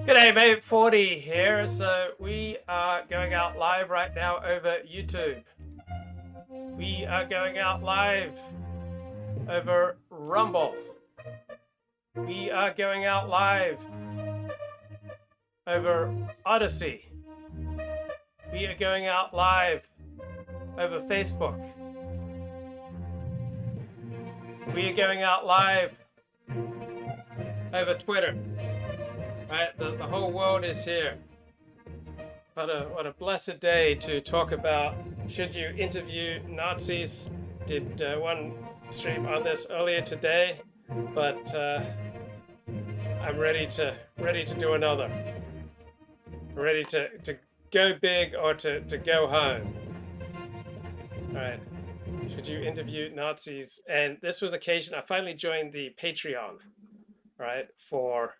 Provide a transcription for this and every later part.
G'day, mate. 40 here. So we are going out live right now over YouTube. We are going out live over Rumble. We are going out live over Odyssey. We are going out live over Facebook. We are going out live over Twitter. Right, the whole world is here. What a blessed day to talk about should you interview Nazis. Did one stream on this earlier today, but I'm ready to do another. Ready to go big or to go home. All right. Should you interview Nazis? And this was occasion I finally joined the Patreon, right, for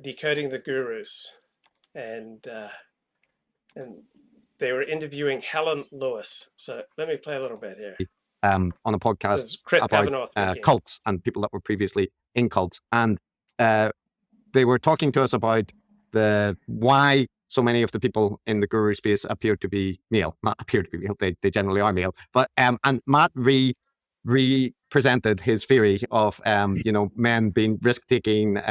Decoding the Gurus, and they were interviewing Helen Lewis. So let me play a little bit here. On a podcast about cults and people that were previously in cults, and they were talking to us about why so many of the people in the guru space appear to be male. Not appear to be male; they generally are male. But and Matt represented his theory of men being risk-taking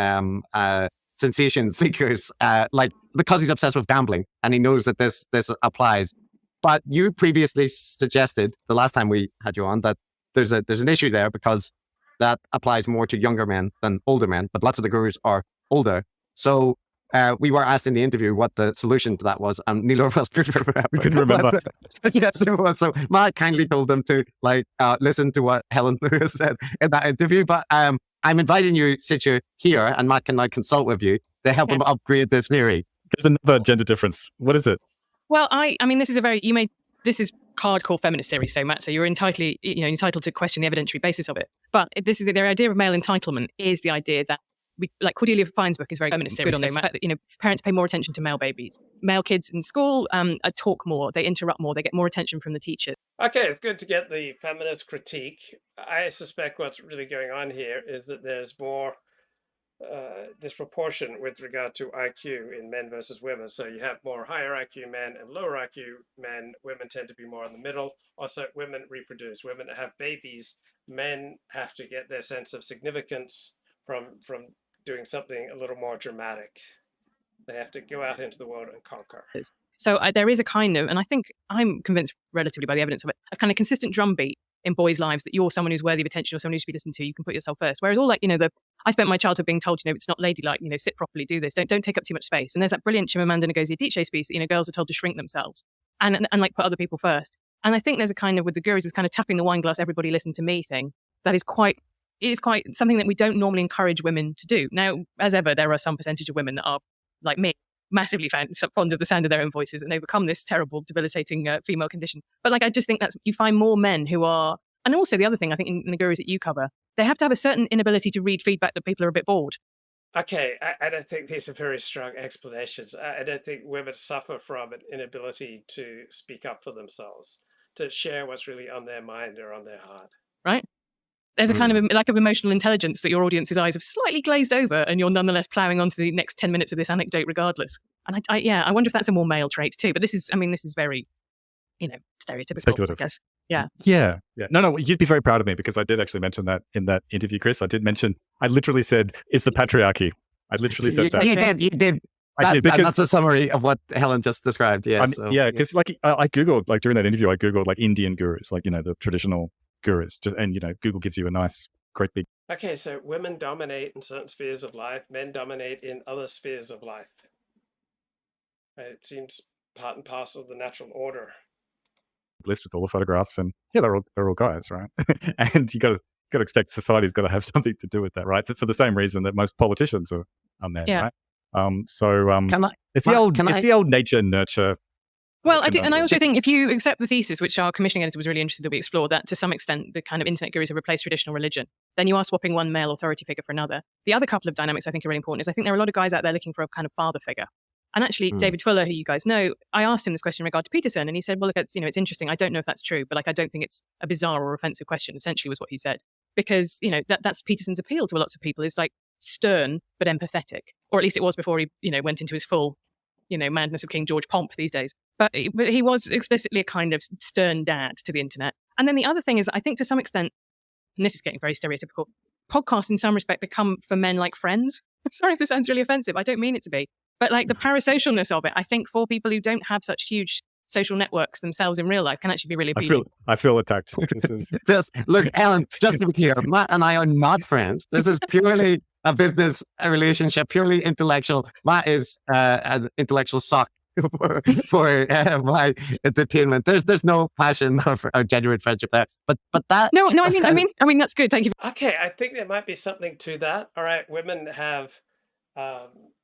sensation seekers, like because he's obsessed with gambling and he knows that this applies. But you previously suggested the last time we had you on that there's an issue there because that applies more to younger men than older men, but lots of the gurus are older. So we were asked in the interview what the solution to that was, and neither of us could remember. We couldn't remember. Yes, it was. So Matt kindly told them to listen to what Helen Lewis said in that interview. But I'm inviting you, since you're here, and Matt can consult with you to help him upgrade this theory. There's another gender difference. What is it? Well, I mean, this is this is hardcore feminist theory, so Matt. So you're entitled to question the evidentiary basis of it. But this is the idea of male entitlement is the idea that like Cordelia Fine's book is very feminist theory. So Matt, parents pay more attention to male babies. Male kids in school talk more, they interrupt more, they get more attention from the teachers. Okay, it's good to get the feminist critique. I suspect what's really going on here is that there's more disproportion with regard to IQ in men versus women. So you have more higher IQ men and lower IQ men. Women tend to be more in the middle. Also, women reproduce. Women that have babies, men have to get their sense of significance from doing something a little more dramatic. They have to go out into the world and conquer. So there is a kind of, and I think I'm convinced relatively by the evidence of it, a kind of consistent drumbeat in boys' lives that you're someone who's worthy of attention or someone who should be listened to. You can put yourself first. Whereas all I spent my childhood being told, it's not ladylike, sit properly, do this, don't take up too much space. And there's that brilliant Chimamanda Ngozi Adichie piece that, girls are told to shrink themselves and put other people first. And I think there's a kind of, with the gurus, is kind of tapping the wine glass, everybody listen to me thing. That is quite something that we don't normally encourage women to do. Now, as ever, there are some percentage of women that are, like me, massively fond of the sound of their own voices and overcome this terrible, debilitating female condition. But I just think that you find more men who are, and also the other thing I think in the gurus that you cover, they have to have a certain inability to read feedback that people are a bit bored. Okay, I don't think these are very strong explanations. I don't think women suffer from an inability to speak up for themselves, to share what's really on their mind or on their heart. Right? There's a kind of lack of emotional intelligence that your audience's eyes have slightly glazed over, and you're nonetheless ploughing on to the next 10 minutes of this anecdote regardless. And I wonder if that's a more male trait too. But this is very, stereotypical, speculative, I guess. Yeah. Yeah. No, you'd be very proud of me because I did actually mention that in that interview, Chris. I literally said, it's the patrarchy. I literally said that. You did. That's a summary of what Helen just described. Yeah. Because I Googled, during that interview, Indian gurus, the traditional gurus. And Google gives you a nice, great big. Okay, so women dominate in certain spheres of life, men dominate in other spheres of life. It seems part and parcel of the natural order. List with all the photographs, and they're all guys, right? And you got got to expect society's got to have something to do with that, right? For the same reason that most politicians are men, Yeah. right? Can I? It's Mark, the old nature nurture. Well, I do, and I conundrum. also think if you accept the thesis, which our commissioning editor was really interested that we explore, that to some extent the kind of internet gurus have replaced traditional religion, then you are swapping one male authority figure for another. The other couple of dynamics I think are really important is I think there are a lot of guys out there looking for a kind of father figure. And actually, David Fuller, who you guys know, I asked him this question in regard to Peterson, and he said, well, look, it's interesting. I don't know if that's true, but I don't think it's a bizarre or offensive question, essentially was what he said. Because, that's Peterson's appeal to lots of people is like stern but empathetic. Or at least it was before he, went into his full, madness of King George pomp these days. But he was explicitly a kind of stern dad to the internet. And then the other thing is, I think to some extent, and this is getting very stereotypical, podcasts in some respect become for men like friends. Sorry if this sounds really offensive. I don't mean it to be. But like the parasocialness of it, I think for people who don't have such huge social networks themselves in real life can actually be really appealing. I feel attacked. Look, Helen, just to be clear, Matt and I are not friends. This is purely a business relationship, purely intellectual. Matt is an intellectual sock for my entertainment. There's no passion or genuine friendship there. But that No, I mean that's good. Thank you. Okay, I think there might be something to that. All right, women have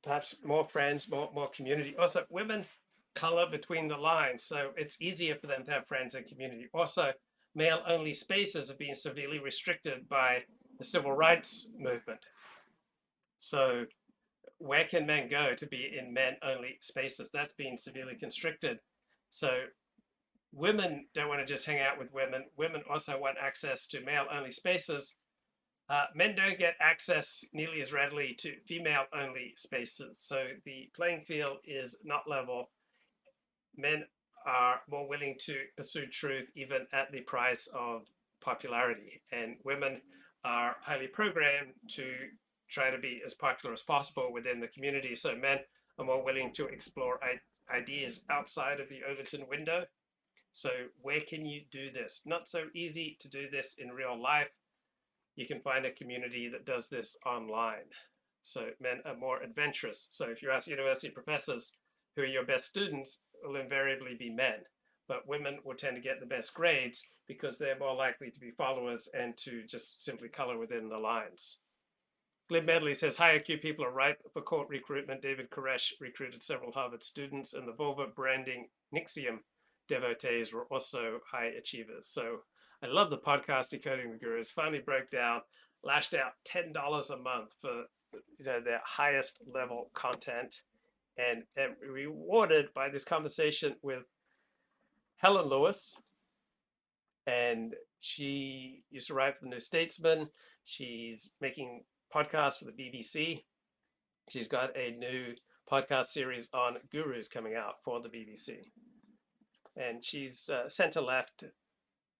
perhaps more friends, more community. Also, women color between the lines, so it's easier for them to have friends and community. Also, male-only spaces have been severely restricted by the civil rights movement. So where can men go to be in men-only spaces? That's been severely constricted. So women don't want to just hang out with women. Women also want access to male-only spaces. Men don't get access nearly as readily to female-only spaces. So the playing field is not level. Men are more willing to pursue truth even at the price of popularity. And women are highly programmed to try to be as popular as possible within the community. So men are more willing to explore ideas outside of the Overton window. So where can you do this? Not so easy to do this in real life. You can find a community that does this online. So men are more adventurous. So if you ask university professors who are your best students, it will invariably be men. But women will tend to get the best grades because they're more likely to be followers and to just simply color within the lines. Glib Medley says, high IQ people are ripe for court recruitment. David Koresh recruited several Harvard students, and the vulva branding Nixium devotees were also high achievers. So I love the podcast Decoding the Gurus. Finally broke down, lashed out $10 a month for their highest level content, and rewarded by this conversation with Helen Lewis. And she used to write for the New Statesman. She's making podcasts for the BBC. She's got a new podcast series on gurus coming out for the BBC. And she's center-left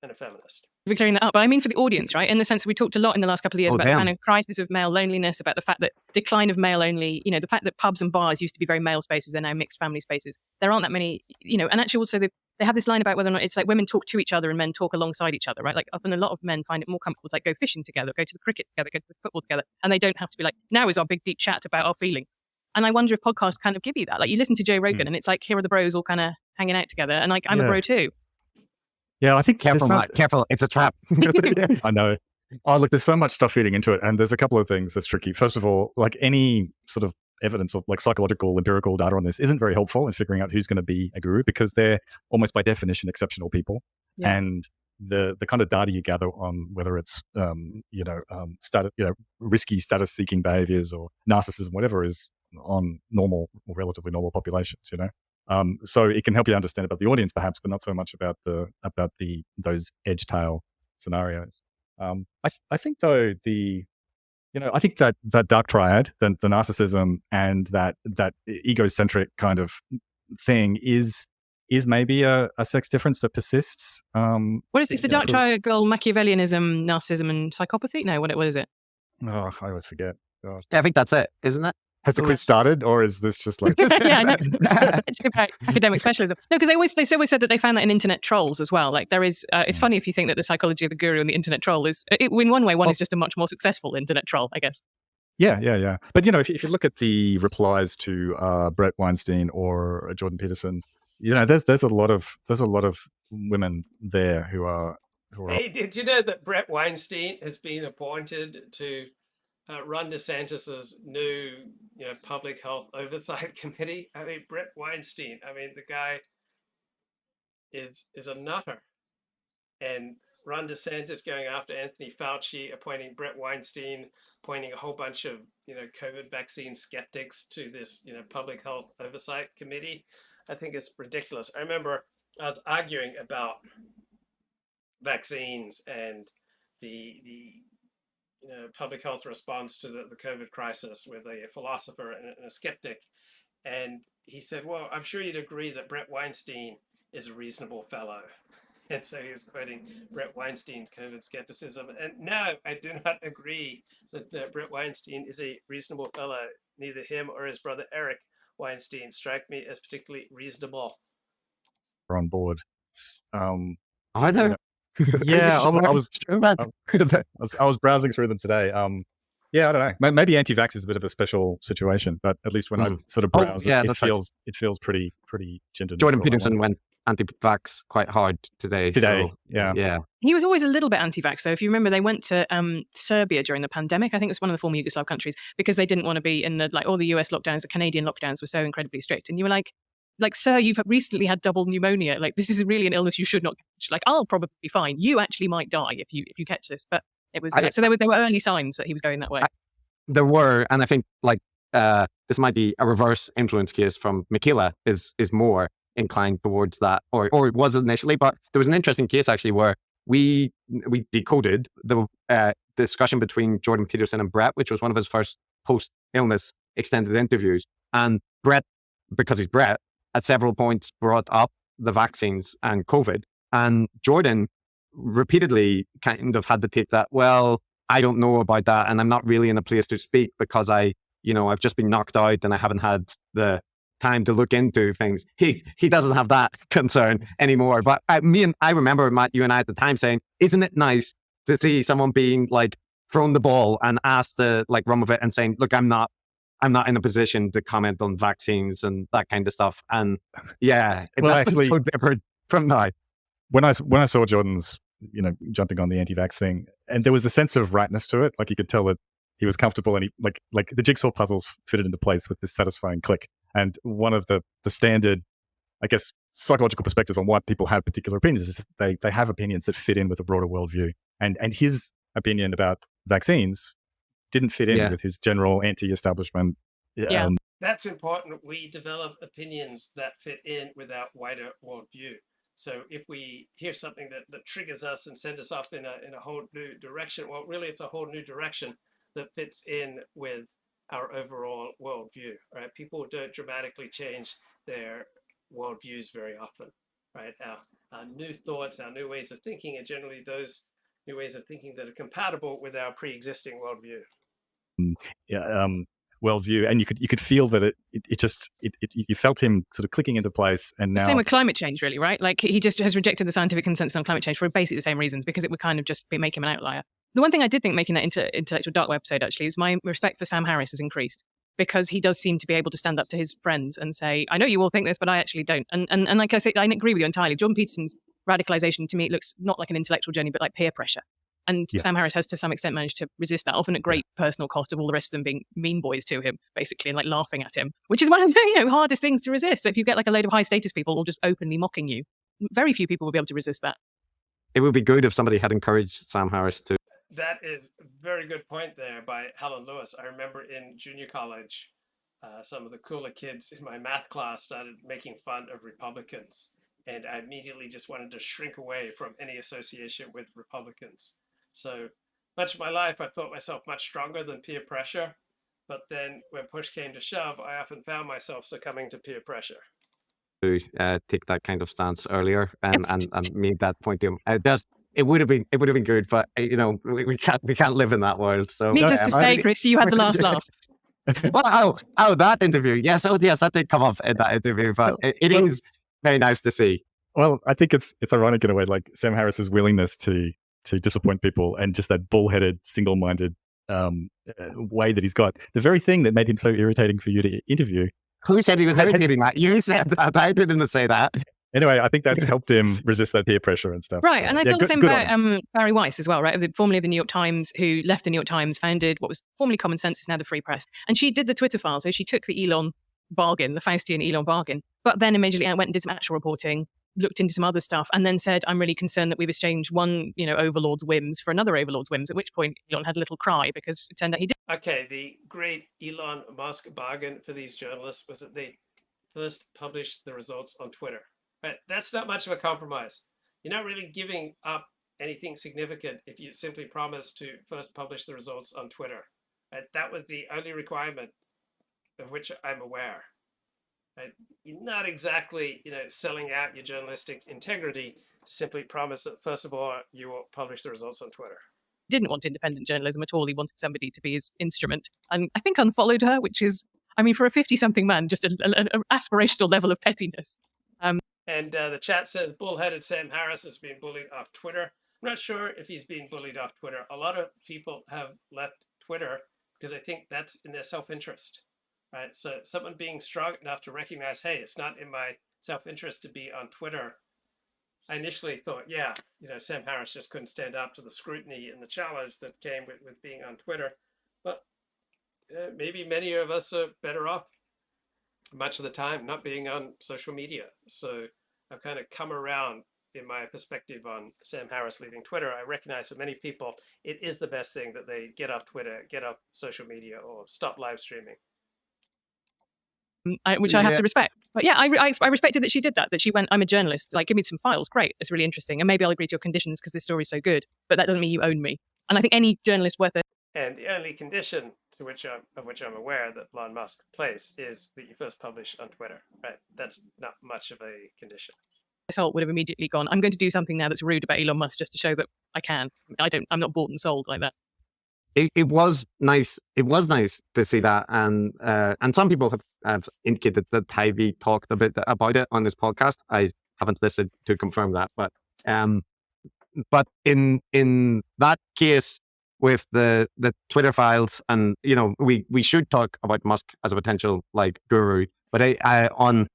and a feminist. We're clearing that up. But I mean for the audience, right? In the sense that we talked a lot in the last couple of years about the kind of crisis of male loneliness, about the fact that decline of male only, the fact that pubs and bars used to be very male spaces, they're now mixed family spaces. There aren't that many, and actually also they have this line about whether or not it's like women talk to each other and men talk alongside each other, right? Like often a lot of men find it more comfortable to like go fishing together, go to the cricket together, go to the football together, and they don't have to be like, now is our big deep chat about our feelings. And I wonder if podcasts kind of give you that. Like you listen to Joe Rogan and it's like, here are the bros all kind of hanging out together. And like, I'm a bro too. Yeah, I think careful, Matt, careful. It's a trap. I know. Oh, look, there's so much stuff feeding into it. And there's a couple of things that's tricky. First of all, like any sort of evidence of like psychological, empirical data on this isn't very helpful in figuring out who's going to be a guru because they're almost by definition exceptional people. Yeah. And the kind of data you gather on whether it's, risky status-seeking behaviors or narcissism, whatever, is on normal or relatively normal populations, So it can help you understand about the audience, perhaps, but not so much about those edge tail scenarios. I think though I think that dark triad, the narcissism and that egocentric kind of thing is maybe a sex difference that persists. What is it? It's the dark triangle: Machiavellianism, narcissism, and psychopathy. No, what is it? Oh, I always forget. Gosh. Yeah, I think that's it, isn't it? Has the quiz started, or is this just like... Yeah, no. It's about academic specialism. No, because they always said that they found that in internet trolls as well. Like there is, it's funny if you think that the psychology of the guru and the internet troll is, in one way, one is just a much more successful internet troll, I guess. Yeah. But, if you look at the replies to Brett Weinstein or Jordan Peterson, there's a lot of women there who are Hey, did you know that Brett Weinstein has been appointed to Ron DeSantis's new, public health oversight committee? I mean, Brett Weinstein. I mean, the guy is a nutter, and Ron DeSantis going after Anthony Fauci, appointing Brett Weinstein, appointing a whole bunch of COVID vaccine skeptics to this public health oversight committee. I think it's ridiculous. I remember I was arguing about vaccines and the public health response to the COVID crisis with a philosopher and a skeptic, and he said, "Well, I'm sure you'd agree that Brett Weinstein is a reasonable fellow." And so he was quoting Brett Weinstein's COVID skepticism. And no, I do not agree that Brett Weinstein is a reasonable fellow. Neither him or his brother Eric Weinstein strike me as particularly reasonable. We're on board. Are there? Yeah, I was browsing through them today. Yeah, I don't know. Maybe anti-vax is a bit of a special situation, but at least when I sort of browse, it feels pretty gendered. Jordan Peterson went anti-vax quite hard today. So, yeah. He was always a little bit anti-vax. So if you remember, they went to Serbia during the pandemic. I think it was one of the former Yugoslav countries, because they didn't want to be in all the US lockdowns. The Canadian lockdowns were so incredibly strict, and you were like, sir, you've recently had double pneumonia. Like, this is really an illness you should not catch. Like, I'll probably be fine. You actually might die if you catch this. But it was so there were early signs that he was going that way. There were, and I think this might be a reverse influence case from Michaela is more inclined towards that, or it was initially. But there was an interesting case actually where we decoded the discussion between Jordan Peterson and Brett, which was one of his first post-illness extended interviews. And Brett, because he's Brett, at several points brought up the vaccines and COVID. And Jordan repeatedly kind of had to take that, well, I don't know about that, and I'm not really in a place to speak because I've just been knocked out and I haven't had the time to look into things. He doesn't have that concern anymore. But I remember, Matt, you and I at the time saying, isn't it nice to see someone being thrown the ball and asked to run with it and saying, look, I'm not in a position to comment on vaccines and that kind of stuff. And yeah, well, that's actually, so different from now. When I saw Jordan's, jumping on the anti-vax thing, and there was a sense of rightness to it. Like, you could tell that he was comfortable, and he like the jigsaw puzzles fitted into place with this satisfying click. And one of the standard, I guess, psychological perspectives on why people have particular opinions is that they have opinions that fit in with a broader worldview. And his opinion about vaccines didn't fit in with his general anti-establishment. That's important. We develop opinions that fit in with our wider worldview. So if we hear something that triggers us and sends us off in a whole new direction, well, really it's a whole new direction that fits in with our overall worldview, right? People don't dramatically change their worldviews very often, right? Our new thoughts, our new ways of thinking are generally those new ways of thinking that are compatible with our pre-existing worldview. Worldview, and you could feel that you felt him sort of clicking into place. And now, same with climate change, really, right? Like, he just has rejected the scientific consensus on climate change for basically the same reasons, because it would kind of just make him an outlier. The one thing I did think making that intellectual dark web episode actually is my respect for Sam Harris has increased, because he does seem to be able to stand up to his friends and say, I know you all think this, but I actually don't. And like I say, I agree with you entirely. Jordan Peterson's radicalization to me, it looks not like an intellectual journey, but like peer pressure. And Sam Harris has to some extent managed to resist that, often at great personal cost of all the rest of them being mean boys to him, basically, and laughing at him, which is one of the hardest things to resist. If you get a load of high status people all just openly mocking you, very few people will be able to resist that. It would be good if somebody had encouraged Sam Harris to. That is a very good point there by Helen Lewis. I remember in junior college, some of the cooler kids in my math class started making fun of Republicans, and I immediately just wanted to shrink away from any association with Republicans. So much of my life, I thought myself much stronger than peer pressure. But then when push came to shove, I often found myself succumbing to peer pressure. To take that kind of stance earlier and made that point to him. It would have been good, but we can't live in that world. So needless to say, Chris, you had the last laugh. Well, that interview, yes, that did come up in that interview, but it is very nice to see. Well, I think it's ironic in a way, like Sam Harris's willingness to disappoint people, and just that bullheaded, single-minded way that he's got. The very thing that made him so irritating for you to interview. Who said he was irritating, Matt? You said that. I didn't say that. Anyway, I think that's helped him resist that peer pressure and stuff. Right, So, and I yeah, feel the good- same good about on him. Barry Weiss as well, right? Formerly of the New York Times, who left the New York Times, founded what was formerly Common Sense, is now the Free Press. And she did the Twitter file, so she took the Elon bargain, the Faustian Elon bargain, but then immediately went and did some actual reporting, looked into some other stuff, and then said, I'm really concerned that we've exchanged one, overlord's whims for another overlord's whims, at which point Elon had a little cry because it turned out he did. Okay, the great Elon Musk bargain for these journalists was that they first published the results on Twitter. Right? That's not much of a compromise. You're not really giving up anything significant if you simply promise to first publish the results on Twitter. Right? That was the only requirement of which I'm aware. Right? You're not exactly, selling out your journalistic integrity to simply promise that first of all you will publish the results on Twitter. Didn't want independent journalism at all. He wanted somebody to be his instrument. And I think unfollowed her, which is, for a 50-something man, just an aspirational level of pettiness. And the chat says, bullheaded Sam Harris has been bullied off Twitter. I'm not sure if he's being bullied off Twitter. A lot of people have left Twitter because I think that's in their self-interest, right? So someone being strong enough to recognize, hey, it's not in my self-interest to be on Twitter. I initially thought, Sam Harris just couldn't stand up to the scrutiny and the challenge that came with being on Twitter. But maybe many of us are better off much of the time not being on social media. So I've kind of come around in my perspective on Sam Harris leaving Twitter. I recognize for many people, it is the best thing that they get off Twitter, get off social media, or stop live streaming. Which I have to respect. But yeah, I respected that she did that she went, I'm a journalist, give me some files, great, it's really interesting. And maybe I'll agree to your conditions because this story's so good, but that doesn't mean you own me. And I think any journalist worth it. And the only condition of which I'm aware that Elon Musk placed is that you first publish on Twitter, right? That's not much of a condition. Holt would have immediately gone, I'm going to do something now that's rude about Elon Musk just to show that I can. I'm not bought and sold like that. It was nice. It was nice to see that, and some people have indicated that Hy-Vee talked a bit about it on this podcast. I haven't listened to confirm that, but in that case with the Twitter files, and we should talk about Musk as a potential guru, but I on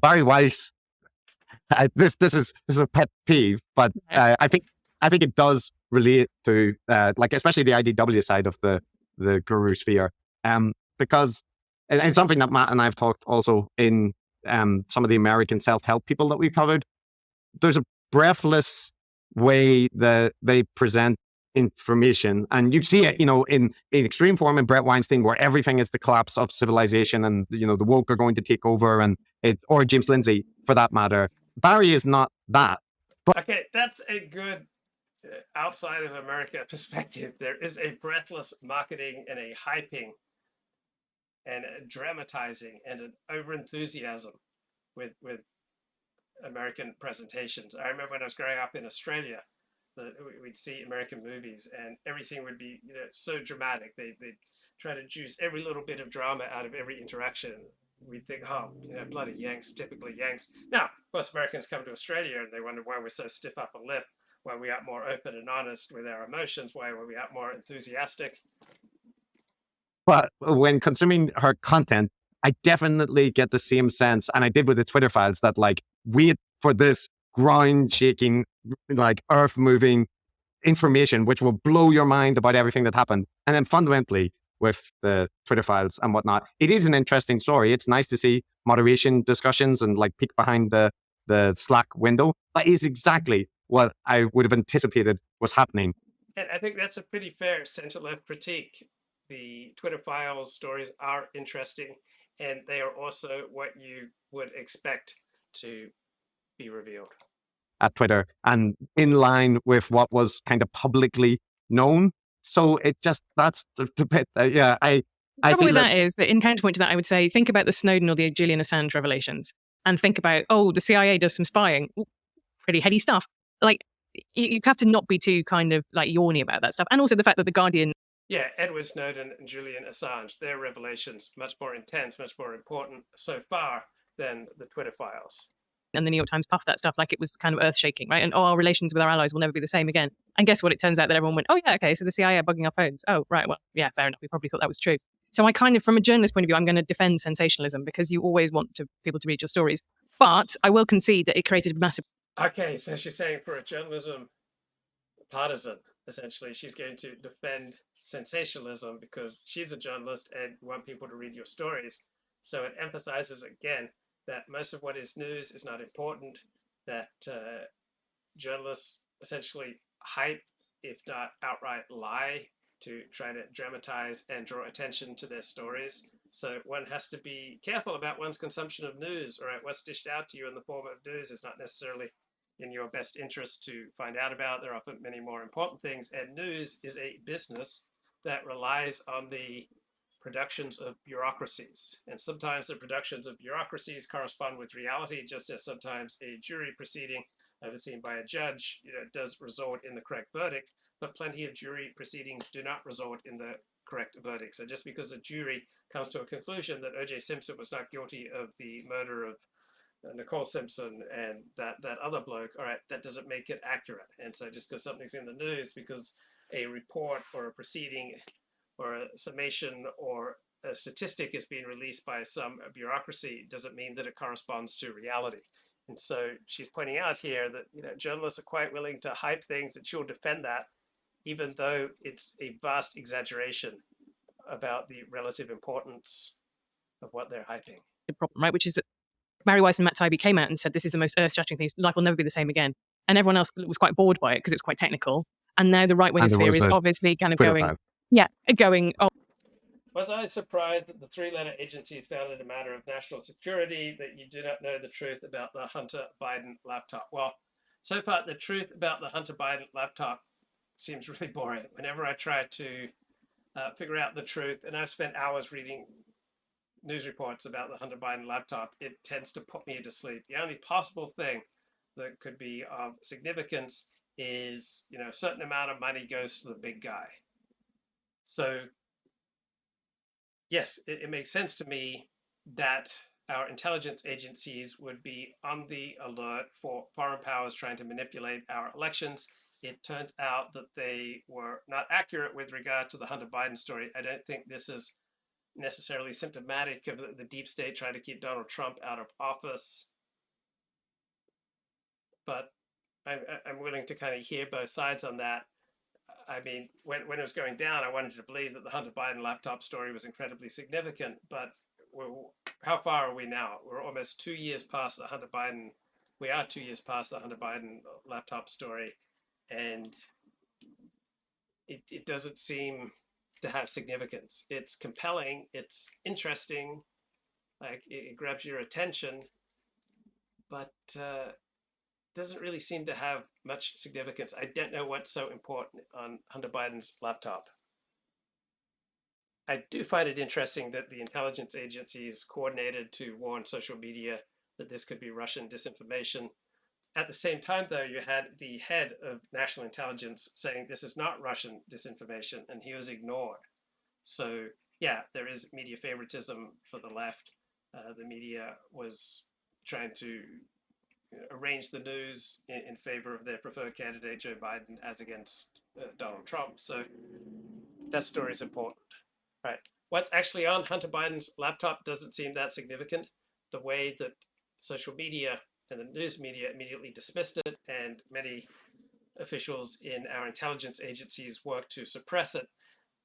Barry Weiss, this is a pet peeve, but I think it does relate to especially the IDW side of the guru sphere, because and something that Matt and I've talked also in some of the American self-help people that we've covered. There's a breathless way that they present information, and you see it in extreme form in Brett Weinstein, where everything is the collapse of civilization and the woke are going to take over, or James Lindsay for that matter. Barry is not that. But okay, that's a good outside of America perspective. There is a breathless marketing and a hyping and a dramatizing and an over-enthusiasm with American presentations. I remember when I was growing up in Australia, we'd see American movies and everything would be so dramatic. They'd try to juice every little bit of drama out of every interaction. We'd think, bloody Yanks, typically Yanks. Now, of course, Americans come to Australia and they wonder why we're so stiff upper lip, why we aren't more open and honest with our emotions, why we aren't more enthusiastic. But when consuming her content, I definitely get the same sense, and I did with the Twitter files, that wait for this ground-shaking, earth-moving information, which will blow your mind about everything that happened. And then fundamentally, with the Twitter files and whatnot, it is an interesting story. It's nice to see moderation discussions and peek behind the Slack window. But it's exactly what I would have anticipated was happening. And I think that's a pretty fair center-left critique. The Twitter files stories are interesting, and they are also what you would expect to be revealed at Twitter and in line with what was kind of publicly known. So it just, that's the bit, I think that is, but in counterpoint to that, I would say, think about the Snowden or the Julian Assange revelations and think about, the CIA does some spying. Ooh, pretty heady stuff. You have to not be too kind of yawny about that stuff. And also the fact that The Guardian. Yeah, Edward Snowden and Julian Assange, their revelations much more intense, much more important so far than the Twitter files. And the New York Times puffed that stuff like it was kind of earth-shaking, right? And our relations with our allies will never be the same again. And guess what? It turns out that everyone went, oh yeah, okay, so the CIA are bugging our phones. Oh, right, well, yeah, fair enough. We probably thought that was true. So I kind of, from a journalist point of view, I'm going to defend sensationalism because you always want people to read your stories. But I will concede that it created massive. Okay, so she's saying for a journalism partisan, essentially, she's going to defend sensationalism because she's a journalist and you want people to read your stories. So it emphasizes again that most of what is news is not important, that journalists essentially hype, if not outright lie, to try to dramatize and draw attention to their stories. So one has to be careful about one's consumption of news. All right, what's dished out to you in the form of news is not necessarily in your best interest to find out about. There are often many more important things, and news is a business that relies on the productions of bureaucracies. And sometimes the productions of bureaucracies correspond with reality, just as sometimes a jury proceeding overseen by a judge, does result in the correct verdict, but plenty of jury proceedings do not result in the correct verdict. So just because a jury comes to a conclusion that O.J. Simpson was not guilty of the murder of Nicole Simpson and that other bloke, all right, that doesn't make it accurate. And so just because something's in the news, because a report or a proceeding or a summation or a statistic is being released by some bureaucracy, doesn't mean that it corresponds to reality. And so she's pointing out here that journalists are quite willing to hype things, and she'll defend that, even though it's a vast exaggeration about the relative importance of what they're hyping. The problem, right, which is that Mary Weiss and Matt Taibbi came out and said this is the most earth-shattering thing. Life will never be the same again. And everyone else was quite bored by it because it's quite technical. And now the right-wing sphere is obviously kind of going, oh. Was I surprised that the three-letter agency found it a matter of national security that you do not know the truth about the Hunter Biden laptop? Well, so far, the truth about the Hunter Biden laptop seems really boring. Whenever I try to figure out the truth, and I've spent hours reading news reports about the Hunter Biden laptop, it tends to put me to sleep. The only possible thing that could be of significance is, a certain amount of money goes to the big guy. So yes, it makes sense to me that our intelligence agencies would be on the alert for foreign powers trying to manipulate our elections. It turns out that they were not accurate with regard to the Hunter Biden story. I don't think this is necessarily symptomatic of the deep state trying to keep Donald Trump out of office. But I'm willing to kind of hear both sides on that. I mean, when it was going down, I wanted to believe that the Hunter Biden laptop story was incredibly significant. But how far are we now? We're almost 2 years past the Hunter Biden. We are 2 years past the Hunter Biden laptop story. And it doesn't seem to have significance. It's compelling. It's interesting. Like it grabs your attention, but doesn't really seem to have much significance. I don't know what's so important on Hunter Biden's laptop. I do find it interesting that the intelligence agencies coordinated to warn social media that this could be Russian disinformation. At the same time, though, you had the head of national intelligence saying this is not Russian disinformation, and he was ignored. So, yeah, there is media favoritism for the left. The media was trying to arrange the news in favor of their preferred candidate, Joe Biden, as against Donald Trump. So that story is important. Right. What's actually on Hunter Biden's laptop doesn't seem that significant. The way that social media and the news media immediately dismissed it, and many officials in our intelligence agencies work to suppress it,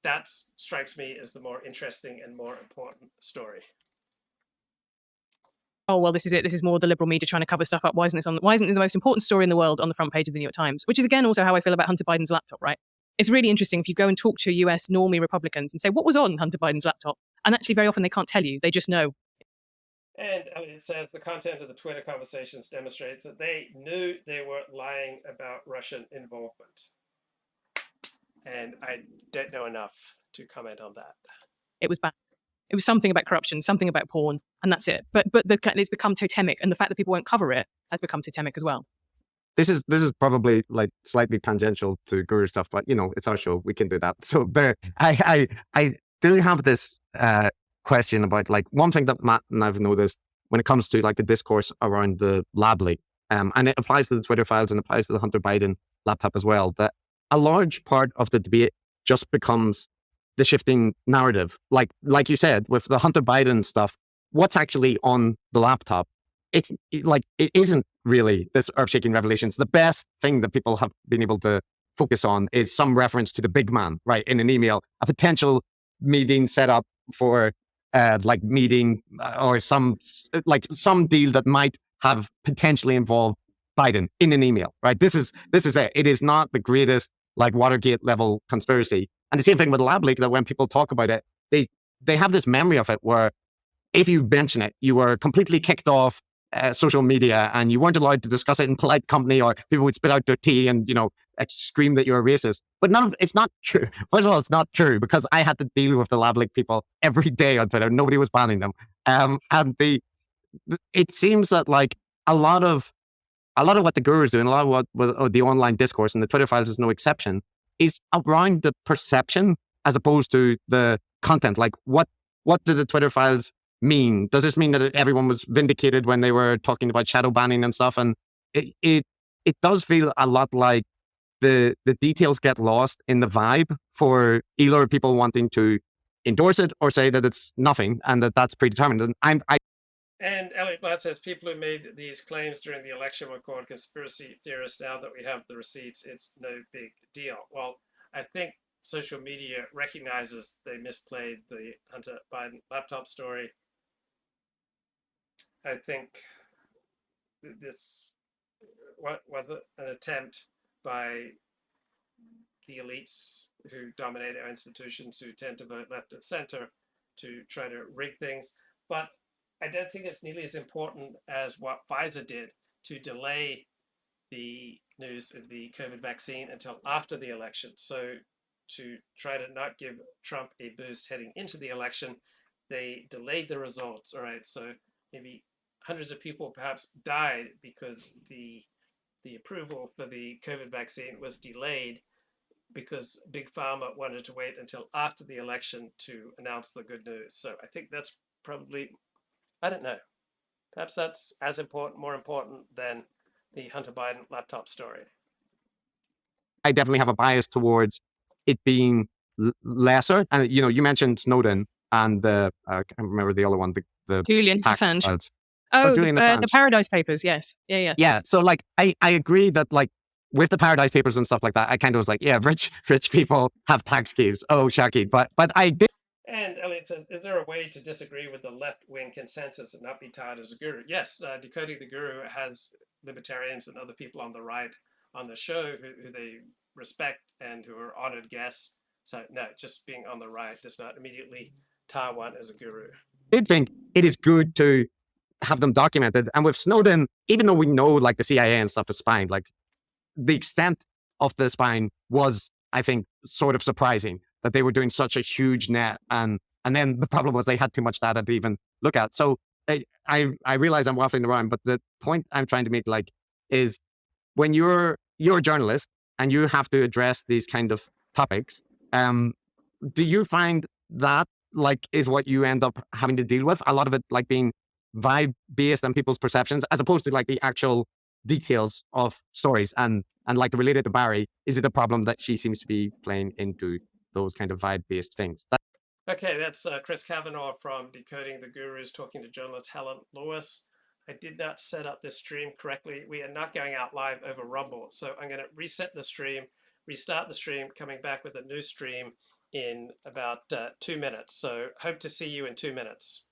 that strikes me as the more interesting and more important story. Oh, well, this is it. This is more the liberal media trying to cover stuff up. Why isn't it the most important story in the world on the front page of the New York Times? Which is, again, also how I feel about Hunter Biden's laptop, right? It's really interesting if you go and talk to US normie Republicans and say, what was on Hunter Biden's laptop? And actually, very often they can't tell you. They just know. And it says the content of the Twitter conversations demonstrates that they knew they were lying about Russian involvement. And I don't know enough to comment on that. It was bad. It was something about corruption, something about porn, and that's it. But it's become totemic, and the fact that people won't cover it has become totemic as well. This is probably like slightly tangential to guru stuff, but it's our show. We can do that. So I do have this question about like one thing that Matt and I've noticed when it comes to like the discourse around the lab leak, and it applies to the Twitter files and applies to the Hunter Biden laptop as well, that a large part of the debate just becomes the shifting narrative. Like you said, with the Hunter Biden stuff, what's actually on the laptop it's like, it isn't really this earth-shaking revelations. The best thing that people have been able to focus on is some reference to the big man, right, in an email, a potential meeting set up for like meeting or some deal that might have potentially involved Biden in an email, right? This is it. It is not the greatest like Watergate level conspiracy. And the same thing with lab leak, that when people talk about it, they have this memory of it where if you mention it, you were completely kicked off social media and you weren't allowed to discuss it in polite company, or people would spit out their tea and, scream that you're a racist. But it's not true. First of all, it's not true, because I had to deal with the lab leak people every day on Twitter. Nobody was banning them. And it seems that like a lot of what the guru is doing, a lot of what the online discourse, and the Twitter files is no exception, is around the perception as opposed to the content. Like what do the Twitter files mean? Does this mean that everyone was vindicated when they were talking about shadow banning and stuff? And it does feel a lot like the details get lost in the vibe for either people wanting to endorse it or say that it's nothing and that's predetermined. And And Elliot Blatt says people who made these claims during the election were called conspiracy theorists. Now that we have the receipts, it's no big deal. Well, I think social media recognizes they misplayed the Hunter Biden laptop story. I think this was an attempt by the elites who dominate our institutions, who tend to vote left of center, to try to rig things. But I don't think it's nearly as important as what Pfizer did to delay the news of the COVID vaccine until after the election. So to try to not give Trump a boost heading into the election, they delayed the results. All right, so maybe hundreds of people perhaps died because the approval for the COVID vaccine was delayed because Big Pharma wanted to wait until after the election to announce the good news. So I think that's probably, I don't know, perhaps that's as important, more important than the Hunter Biden laptop story. I definitely have a bias towards it being lesser. And, you mentioned Snowden and I can't remember the other one, the Julian tax Assange. files. Julian Assange. The Paradise Papers, yes. Yeah. Yeah, so like I agree that like with the Paradise Papers and stuff like that, I kind of was like, yeah, rich people have tax schemes. Oh, shocking. But I did. And Elliot says, is there a way to disagree with the left-wing consensus and not be tied as a guru? Yes, Decoding the Guru has libertarians and other people on the right on the show who they respect and who are honored guests. So no, just being on the right does not immediately tie one as a guru. I did think it is good to have them documented. And with Snowden, even though we know like the CIA and stuff is spying, like the extent of the spying was, I think, sort of surprising that they were doing such a huge net. And then the problem was they had too much data to even look at. So I realize I'm waffling around, but the point I'm trying to make like is when you're a journalist and you have to address these kind of topics, do you find that like is what you end up having to deal with? A lot of it like being vibe based on people's perceptions as opposed to like the actual details of stories and like related to Barry, is it a problem that she seems to be playing into those kind of vibe based things? Okay, that's Chris Kavanaugh from Decoding the Gurus talking to journalist Helen Lewis. I did not set up this stream correctly. We are not going out live over Rumble. So I'm going to reset the stream, restart the stream, coming back with a new stream in about 2 minutes. So hope to see you in 2 minutes.